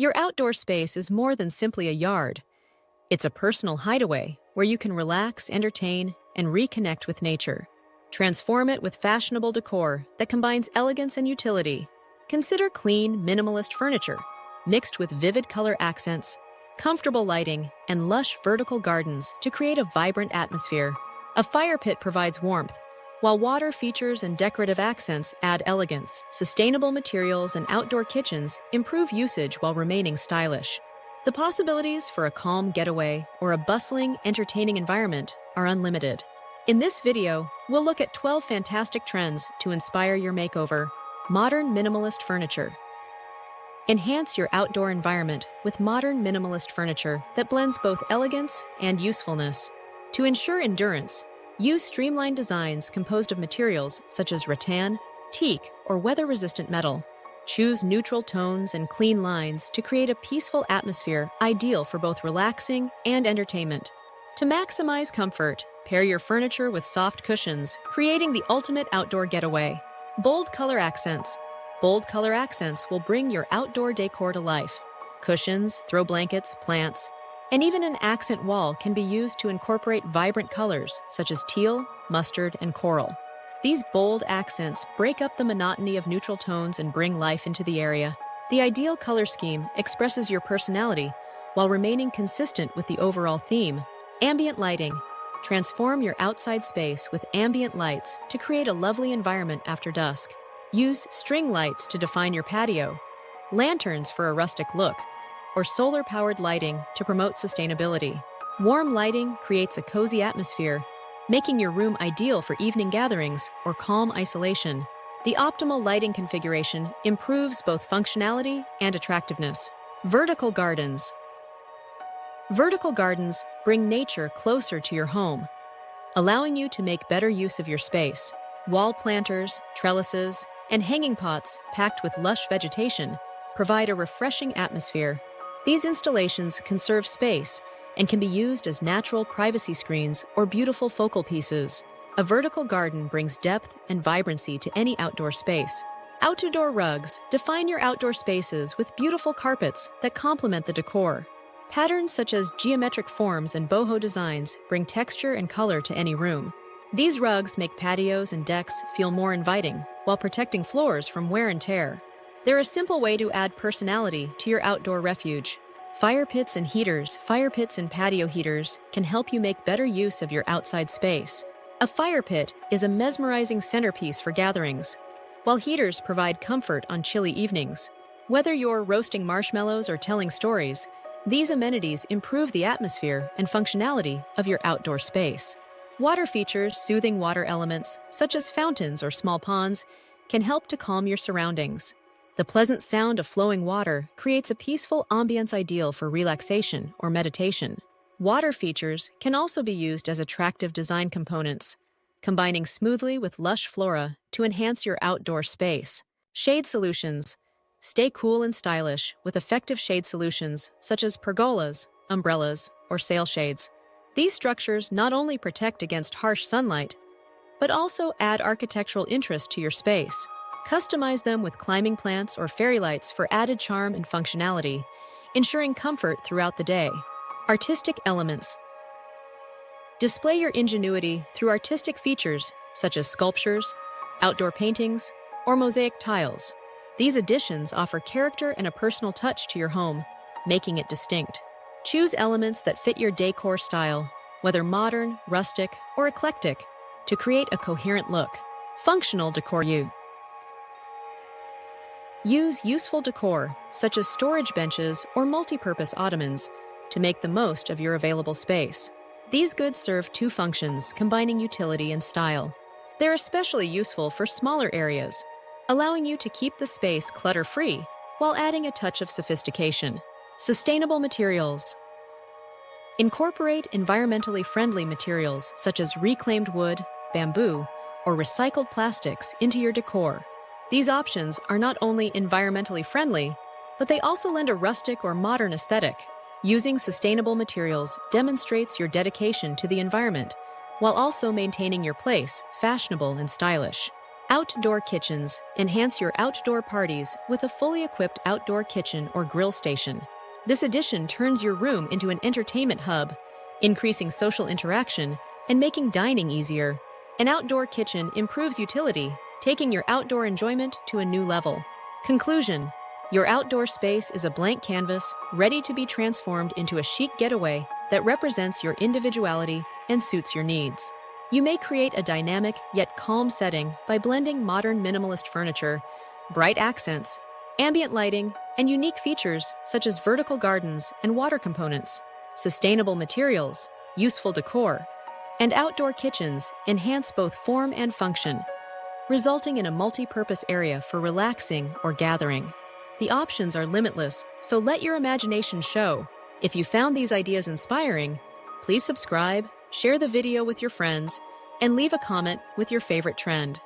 Your outdoor space is more than simply a yard. It's a personal hideaway where you can relax, entertain, and reconnect with nature. Transform it with fashionable decor that combines elegance and utility. Consider clean, minimalist furniture, mixed with vivid color accents, comfortable lighting, and lush vertical gardens to create a vibrant atmosphere. A fire pit provides warmth, while water features and decorative accents add elegance. Sustainable materials and outdoor kitchens improve usage while remaining stylish. The possibilities for a calm getaway or a bustling, entertaining environment are unlimited. In this video, we'll look at 12 fantastic trends to inspire your makeover. Modern minimalist furniture. Enhance your outdoor environment with modern minimalist furniture that blends both elegance and usefulness. To ensure endurance, use streamlined designs composed of materials such as rattan, teak, or weather-resistant metal. Choose neutral tones and clean lines to create a peaceful atmosphere ideal for both relaxing and entertainment. To maximize comfort, pair your furniture with soft cushions, creating the ultimate outdoor getaway. Bold color accents. Bold color accents will bring your outdoor decor to life. Cushions, throw blankets, plants, and even an accent wall can be used to incorporate vibrant colors such as teal, mustard, and coral. These bold accents break up the monotony of neutral tones and bring life into the area. The ideal color scheme expresses your personality while remaining consistent with the overall theme. Ambient lighting. Transform your outside space with ambient lights to create a lovely environment after dusk. Use string lights to define your patio, lanterns for a rustic look, or solar-powered lighting to promote sustainability. Warm lighting creates a cozy atmosphere, making your room ideal for evening gatherings or calm isolation. The optimal lighting configuration improves both functionality and attractiveness. Vertical gardens. Vertical gardens bring nature closer to your home, allowing you to make better use of your space. Wall planters, trellises, and hanging pots packed with lush vegetation provide a refreshing atmosphere. These installations conserve space and can be used as natural privacy screens or beautiful focal pieces. A vertical garden brings depth and vibrancy to any outdoor space. Outdoor rugs. Define your outdoor spaces with beautiful carpets that complement the decor. Patterns such as geometric forms and boho designs bring texture and color to any room. These rugs make patios and decks feel more inviting while protecting floors from wear and tear. They're a simple way to add personality to your outdoor refuge. Fire pits and heaters. Fire pits and patio heaters can help you make better use of your outside space. A fire pit is a mesmerizing centerpiece for gatherings, while heaters provide comfort on chilly evenings. Whether you're roasting marshmallows or telling stories, these amenities improve the atmosphere and functionality of your outdoor space. Water features. Soothing water elements, such as fountains or small ponds, can help to calm your surroundings. The pleasant sound of flowing water creates a peaceful ambience ideal for relaxation or meditation. Water features can also be used as attractive design components, combining smoothly with lush flora to enhance your outdoor space. Shade solutions. Stay cool and stylish with effective shade solutions such as pergolas, umbrellas, or sail shades. These structures not only protect against harsh sunlight, but also add architectural interest to your space. Customize them with climbing plants or fairy lights for added charm and functionality, ensuring comfort throughout the day. Artistic elements. Display your ingenuity through artistic features such as sculptures, outdoor paintings, or mosaic tiles. These additions offer character and a personal touch to your home, making it distinct. Choose elements that fit your decor style, whether modern, rustic, or eclectic, to create a coherent look. Functional decor. Use useful decor, such as storage benches or multi-purpose ottomans, to make the most of your available space. These goods serve two functions, combining utility and style. They're especially useful for smaller areas, allowing you to keep the space clutter-free while adding a touch of sophistication. Sustainable materials. Incorporate environmentally friendly materials such as reclaimed wood, bamboo, or recycled plastics into your decor. These options are not only environmentally friendly, but they also lend a rustic or modern aesthetic. Using sustainable materials demonstrates your dedication to the environment, while also maintaining your place fashionable and stylish. Outdoor kitchens enhance your outdoor parties with a fully equipped outdoor kitchen or grill station. This addition turns your room into an entertainment hub, increasing social interaction and making dining easier. An outdoor kitchen improves utility, taking your outdoor enjoyment to a new level. Conclusion: your outdoor space is a blank canvas ready to be transformed into a chic getaway that represents your individuality and suits your needs. You may create a dynamic yet calm setting by blending modern minimalist furniture, bright accents, ambient lighting, and unique features such as vertical gardens and water components. Sustainable materials, useful decor, and outdoor kitchens enhance both form and function, resulting in a multi-purpose area for relaxing or gathering. The options are limitless, so let your imagination show. If you found these ideas inspiring, please subscribe, share the video with your friends, and leave a comment with your favorite trend.